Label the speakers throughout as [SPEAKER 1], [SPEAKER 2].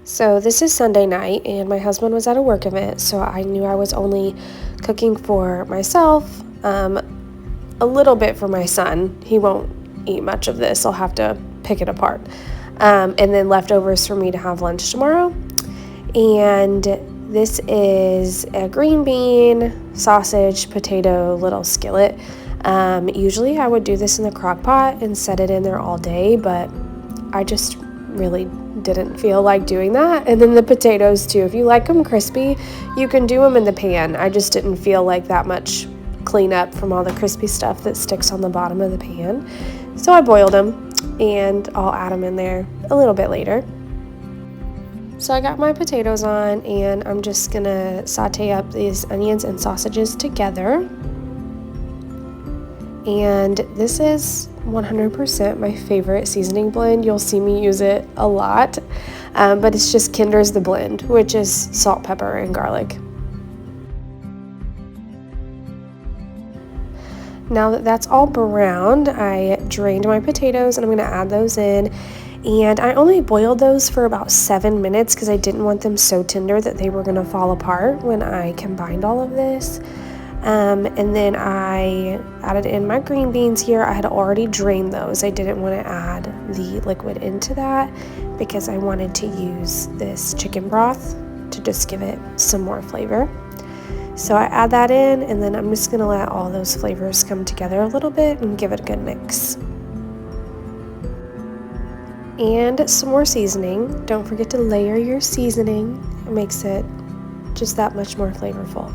[SPEAKER 1] So this is Sunday night, and my husband was at a work event, so I knew I was only cooking for myself, a little bit for my son. He won't eat much of this. I'll have to pick it apart. And then leftovers for me to have lunch tomorrow. And this is a green bean, sausage, potato, little skillet. Usually I would do this in the crock pot and set it in there all day, but I just really didn't feel like doing that. And then the potatoes too. If you like them crispy, you can do them in the pan. I just didn't feel like that much cleanup from all the crispy stuff that sticks on the bottom of the pan. So I boiled them, and I'll add them in there a little bit later. So I got my potatoes on, and I'm just gonna saute up these onions and sausages together. And this is 100% my favorite seasoning blend. You'll see me use it a lot, but it's just Kinder's The Blend, which is salt, pepper, and garlic. Now that that's all browned, I drained my potatoes and I'm gonna add those in. And I only boiled those for about 7 minutes because I didn't want them so tender that they were gonna fall apart when I combined all of this. And then I added in my green beans here. I had already drained those. I didn't want to add the liquid into that because I wanted to use this chicken broth to just give it some more flavor. So I add that in, and then I'm just going to let all those flavors come together a little bit and give it a good mix. And some more seasoning. Don't forget to layer your seasoning. It makes it just that much more flavorful.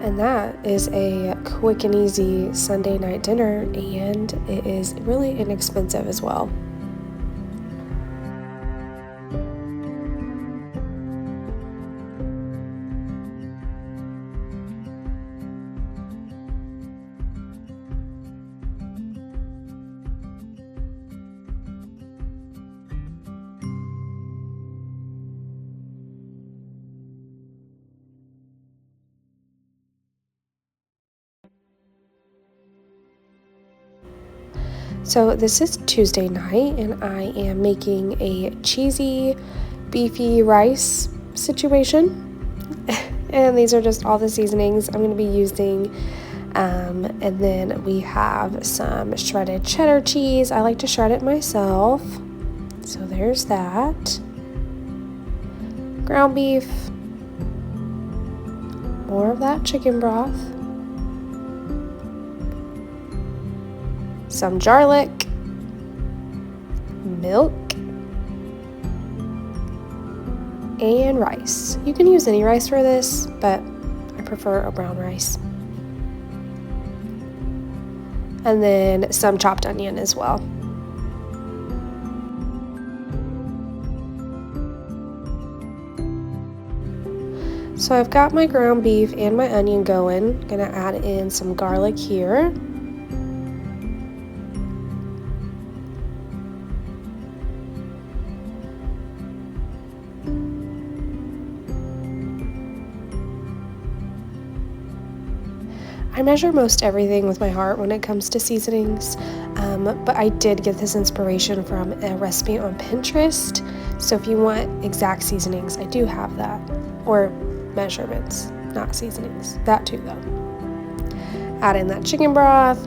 [SPEAKER 1] And that is a quick and easy Sunday night dinner, and it is really inexpensive as well. So this is Tuesday night, and I am making a cheesy, beefy rice situation. And these are just all the seasonings I'm going to be using. And then we have some shredded cheddar cheese. I like to shred it myself. So there's that. Ground beef. More of that chicken broth. Some garlic, milk, and rice. You can use any rice for this, but I prefer a brown rice. And then some chopped onion as well. So I've got my ground beef and my onion going. I'm gonna add in some garlic here. I measure most everything with my heart when it comes to seasonings, but I did get this inspiration from a recipe on Pinterest. So if you want exact seasonings, I do have that, or measurements, not seasonings. That too, though. Add in that chicken broth.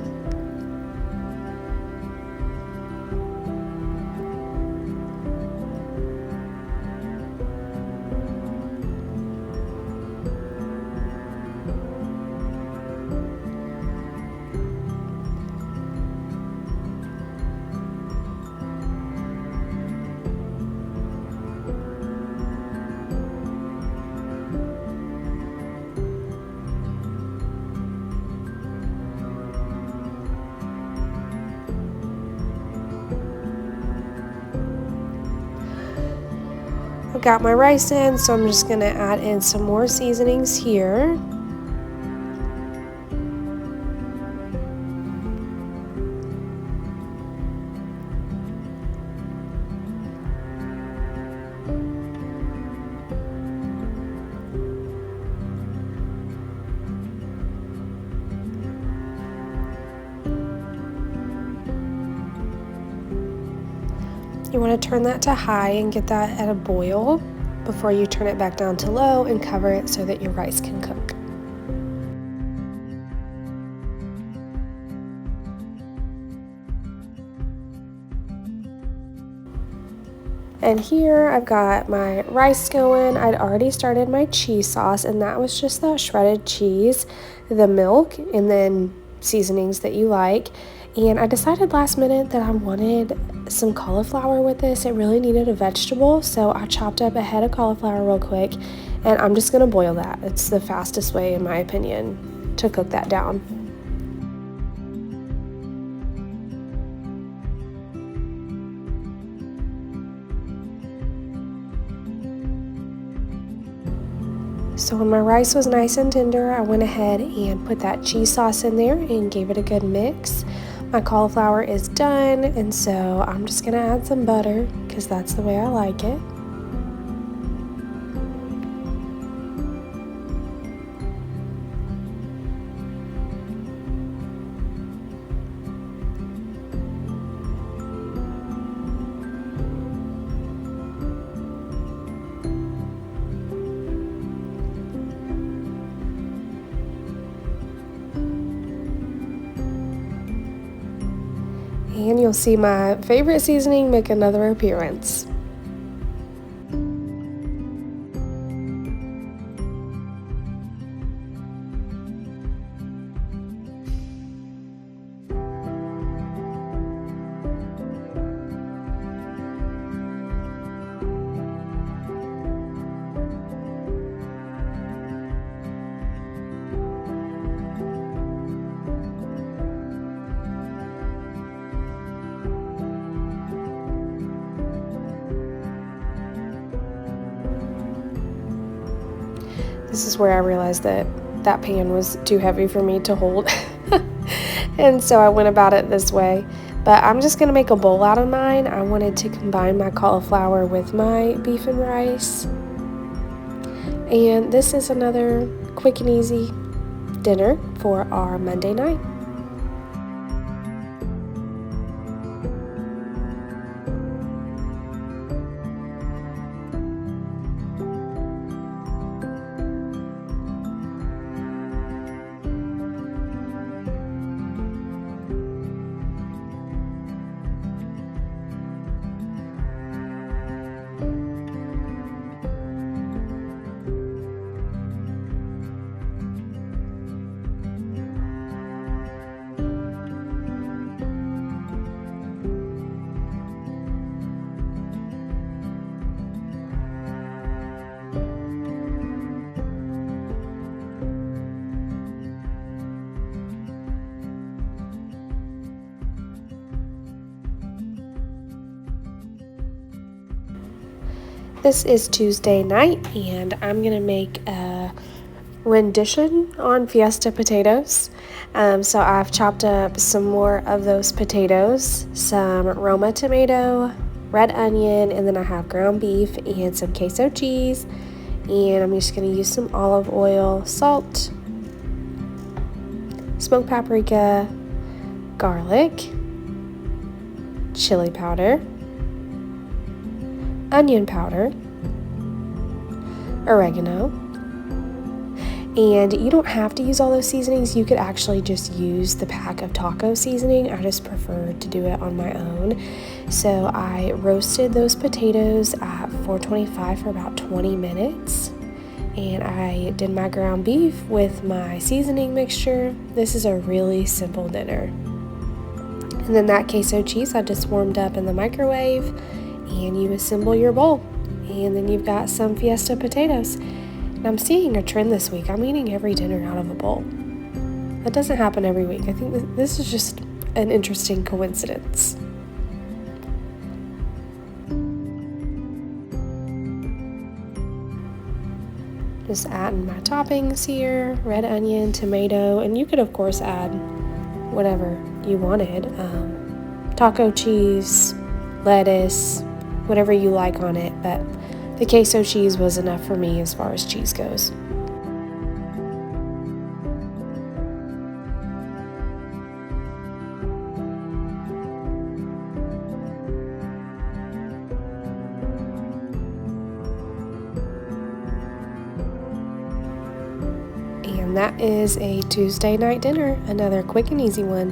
[SPEAKER 1] I got my rice in, so I'm just going to add in some more seasonings here. You want to turn that to high and get that at a boil before you turn it back down to low and cover it so that your rice can cook. And here I've got my rice going. I'd already started my cheese sauce, and that was just that shredded cheese, the milk, and then seasonings that you like. And I decided last minute that I wanted some cauliflower with this. It really needed a vegetable, so I chopped up a head of cauliflower real quick, and I'm just gonna boil that. It's the fastest way, in my opinion, to cook that down. So when my rice was nice and tender, I went ahead and put that cheese sauce in there and gave it a good mix. My cauliflower is done, and so I'm just gonna add some butter because that's the way I like it. And you'll see my favorite seasoning make another appearance. This is where I realized that that pan was too heavy for me to hold. And so I went about it this way. But I'm just gonna make a bowl out of mine. I wanted to combine my cauliflower with my beef and rice. And this is another quick and easy dinner for our Monday night. This is Tuesday night, and I'm gonna make a rendition on Fiesta potatoes. So I've chopped up some more of those potatoes, some Roma tomato, red onion, and then I have ground beef and some queso cheese. And I'm just gonna use some olive oil, salt, smoked paprika, garlic, chili powder, onion powder, oregano, and you don't have to use all those seasonings. You could actually just use the pack of taco seasoning. I just prefer to do it on my own. So I roasted those potatoes at 425 for about 20 minutes, and I did my ground beef with my seasoning mixture. This is a really simple dinner. And then that queso cheese I just warmed up in the microwave, and you assemble your bowl, and then you've got some Fiesta potatoes. And I'm seeing a trend this week. I'm eating every dinner out of a bowl. That doesn't happen every week. I think this is just an interesting coincidence. Just adding my toppings here, red onion, tomato, and you could of course add whatever you wanted. Taco cheese, lettuce, whatever you like on it, but the queso cheese was enough for me as far as cheese goes. And that is a Tuesday night dinner, another quick and easy one.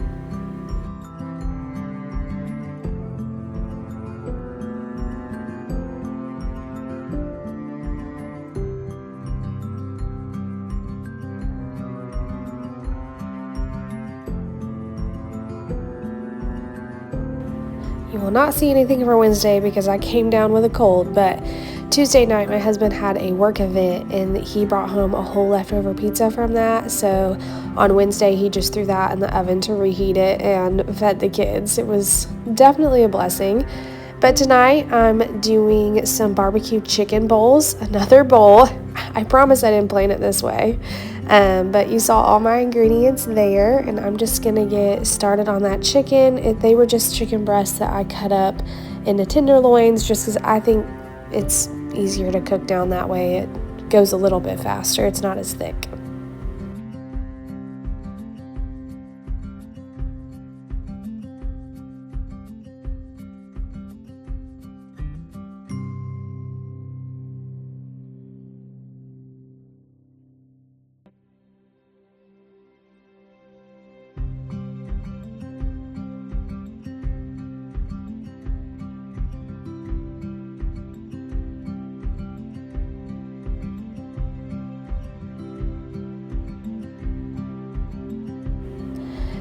[SPEAKER 1] You will not see anything for Wednesday because I came down with a cold, but Tuesday night my husband had a work event and he brought home a whole leftover pizza from that. So on Wednesday he just threw that in the oven to reheat it and fed the kids. It was definitely a blessing. But tonight I'm doing some barbecue chicken bowls, another bowl. I promise I didn't plan it this way. But you saw all my ingredients there, and I'm just gonna get started on that chicken. They were just chicken breasts that I cut up into tenderloins just because I think it's easier to cook down that way. It goes a little bit faster, it's not as thick.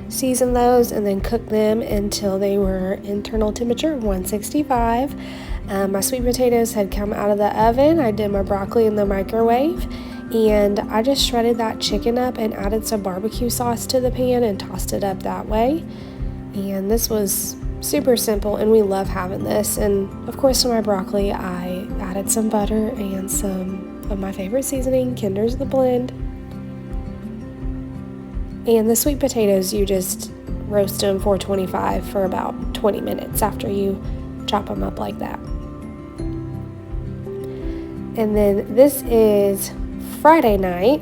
[SPEAKER 1] Season those and then cook them until they were internal temperature of 165. My sweet potatoes had come out of the oven. I did my broccoli in the microwave, and I just shredded that chicken up and added some barbecue sauce to the pan and tossed it up that way. And this was super simple, and we love having this. And of course, to my broccoli I added some butter and some of my favorite seasoning, Kinder's The Blend. And the sweet potatoes, you just roast them 425 for about 20 minutes after you chop them up like that. And then this is Friday night,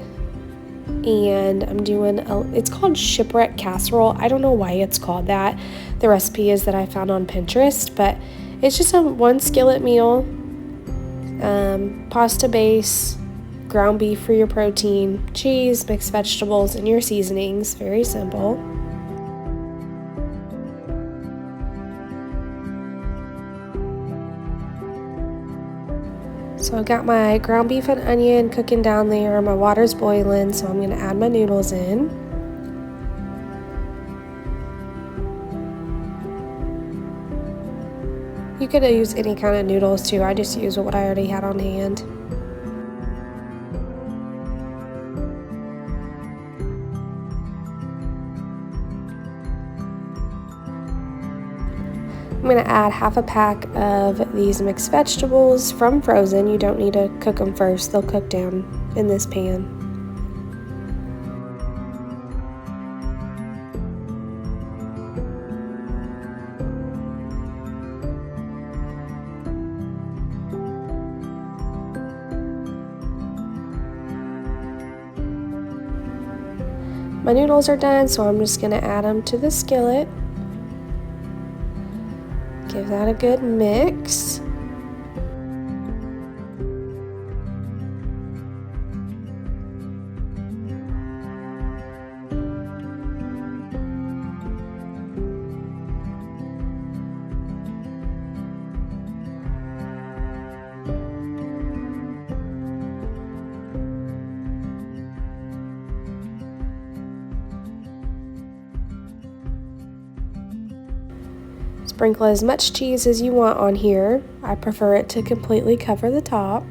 [SPEAKER 1] and I'm doing it's called shipwreck casserole. I don't know why it's called that. The recipe is that I found on Pinterest, but it's just a one skillet meal, pasta base, ground beef for your protein, cheese, mixed vegetables, and your seasonings. Very simple. So I've got my ground beef and onion cooking down there. My water's boiling, so I'm going to add my noodles in. You could use any kind of noodles too. I just use what I already had on hand. I'm going to add half a pack of these mixed vegetables from frozen. You don't need to cook them first. They'll cook down in this pan. My noodles are done, so I'm just going to add them to the skillet. Give that a good mix. Sprinkle as much cheese as you want on here. I prefer it to completely cover the top.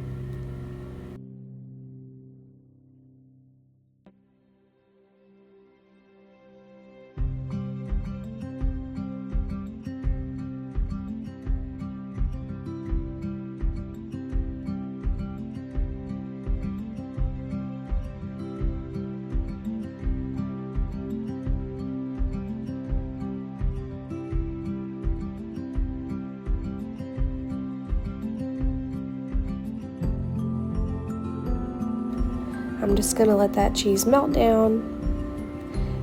[SPEAKER 1] I'm just going to let that cheese melt down.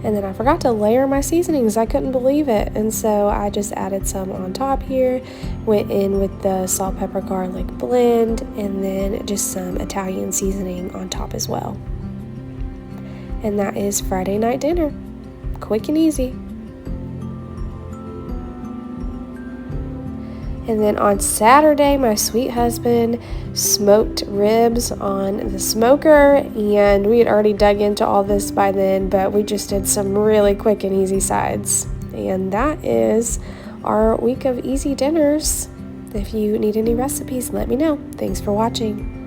[SPEAKER 1] And then I forgot to layer my seasonings. I couldn't believe it. And so I just added some on top here, went in with the salt, pepper, garlic blend, and then just some Italian seasoning on top as well. And that is Friday night dinner. Quick and easy. And then on Saturday, my sweet husband smoked ribs on the smoker, and we had already dug into all this by then, but we just did some really quick and easy sides. And that is our week of easy dinners. If you need any recipes, let me know. Thanks for watching.